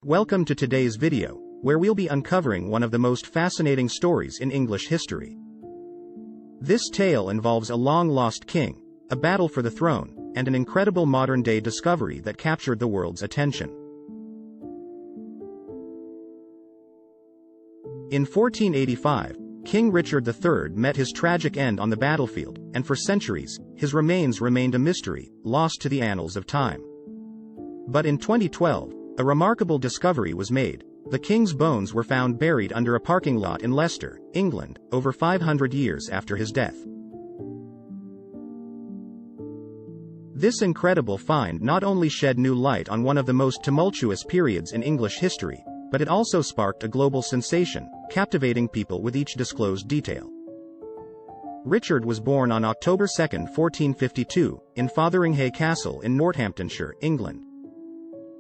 Welcome to today's video, where we'll be uncovering one of the most fascinating stories in English history. This tale involves a long-lost king, a battle for the throne, and an incredible modern-day discovery that captured the world's attention. In 1485, King Richard III met his tragic end on the battlefield, and for centuries, his remains remained a mystery, lost to the annals of time. But in 2012, a remarkable discovery was made. The king's bones were found buried under a parking lot in Leicester, England, over 500 years after his death. This incredible find not only shed new light on one of the most tumultuous periods in English history, but it also sparked a global sensation, captivating people with each disclosed detail. Richard was born on October 2, 1452, in Fotheringhay Castle in Northamptonshire, England.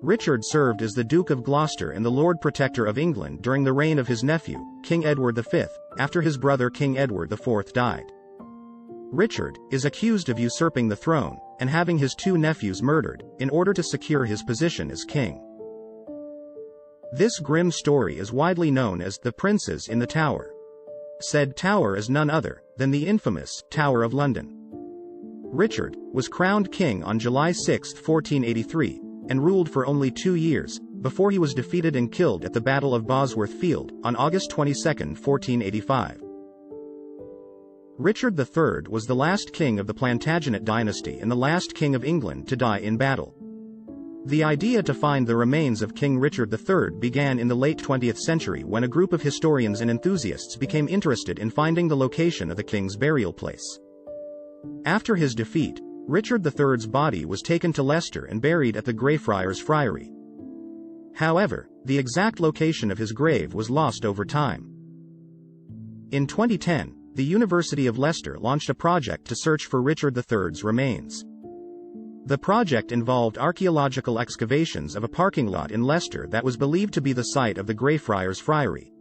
Richard served as the Duke of Gloucester and the Lord Protector of England during the reign of his nephew, King Edward V, after his brother King Edward IV died. Richard is accused of usurping the throne, and having his two nephews murdered, in order to secure his position as king. This grim story is widely known as the Princes in the Tower. Said tower is none other than the infamous Tower of London. Richard was crowned king on July 6, 1483, and ruled for only 2 years, before he was defeated and killed at the Battle of Bosworth Field, on August 22, 1485. Richard III was the last king of the Plantagenet dynasty and the last king of England to die in battle. The idea to find the remains of King Richard III began in the late 20th century when a group of historians and enthusiasts became interested in finding the location of the king's burial place. After his defeat, Richard III's body was taken to Leicester and buried at the Greyfriars Friary. However, the exact location of his grave was lost over time. In 2010, the University of Leicester launched a project to search for Richard III's remains. The project involved archaeological excavations of a parking lot in Leicester that was believed to be the site of the Greyfriars Friary.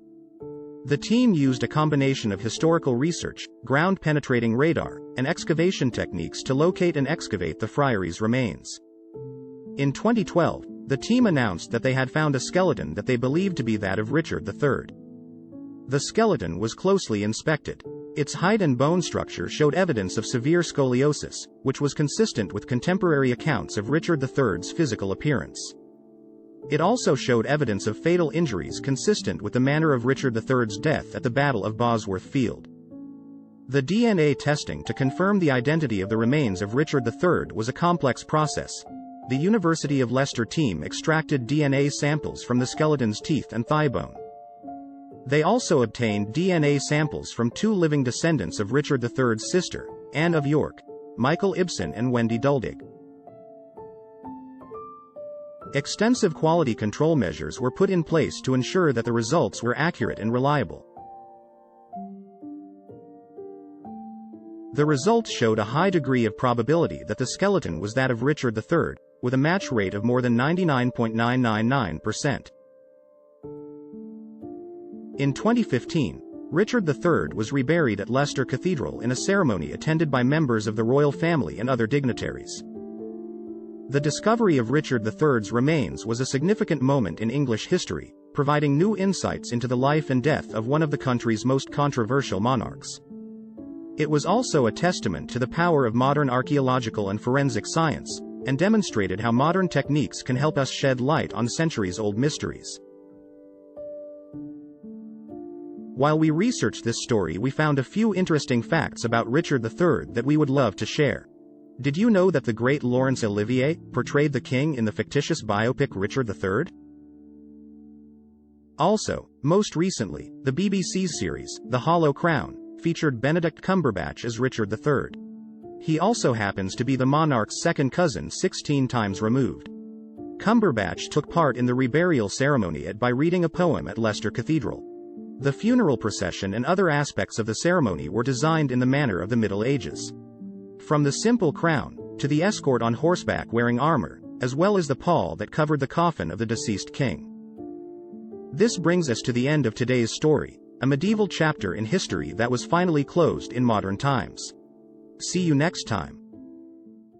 The team used a combination of historical research, ground-penetrating radar, and excavation techniques to locate and excavate the friary's remains. In 2012, the team announced that they had found a skeleton that they believed to be that of Richard III. The skeleton was closely inspected. Its height and bone structure showed evidence of severe scoliosis, which was consistent with contemporary accounts of Richard III's physical appearance. It also showed evidence of fatal injuries consistent with the manner of Richard III's death at the Battle of Bosworth Field. The DNA testing to confirm the identity of the remains of Richard III was a complex process. The University of Leicester team extracted DNA samples from the skeleton's teeth and thigh bone. They also obtained DNA samples from 2 living descendants of Richard III's sister, Anne of York, Michael Ibsen and Wendy Duldig. Extensive quality control measures were put in place to ensure that the results were accurate and reliable. The results showed a high degree of probability that the skeleton was that of Richard III, with a match rate of more than 99.999%. In 2015, Richard III was reburied at Leicester Cathedral in a ceremony attended by members of the royal family and other dignitaries. The discovery of Richard III's remains was a significant moment in English history, providing new insights into the life and death of one of the country's most controversial monarchs. It was also a testament to the power of modern archaeological and forensic science, and demonstrated how modern techniques can help us shed light on centuries-old mysteries. While we researched this story, we found a few interesting facts about Richard III that we would love to share. Did you know that the great Lawrence Olivier portrayed the king in the fictitious biopic Richard III? Also, most recently, the BBC's series, The Hollow Crown, featured Benedict Cumberbatch as Richard III. He also happens to be the monarch's second cousin 16 times removed. Cumberbatch took part in the reburial ceremony by reading a poem at Leicester Cathedral. The funeral procession and other aspects of the ceremony were designed in the manner of the Middle Ages. From the simple crown, to the escort on horseback wearing armor, as well as the pall that covered the coffin of the deceased king. This brings us to the end of today's story, a medieval chapter in history that was finally closed in modern times. See you next time.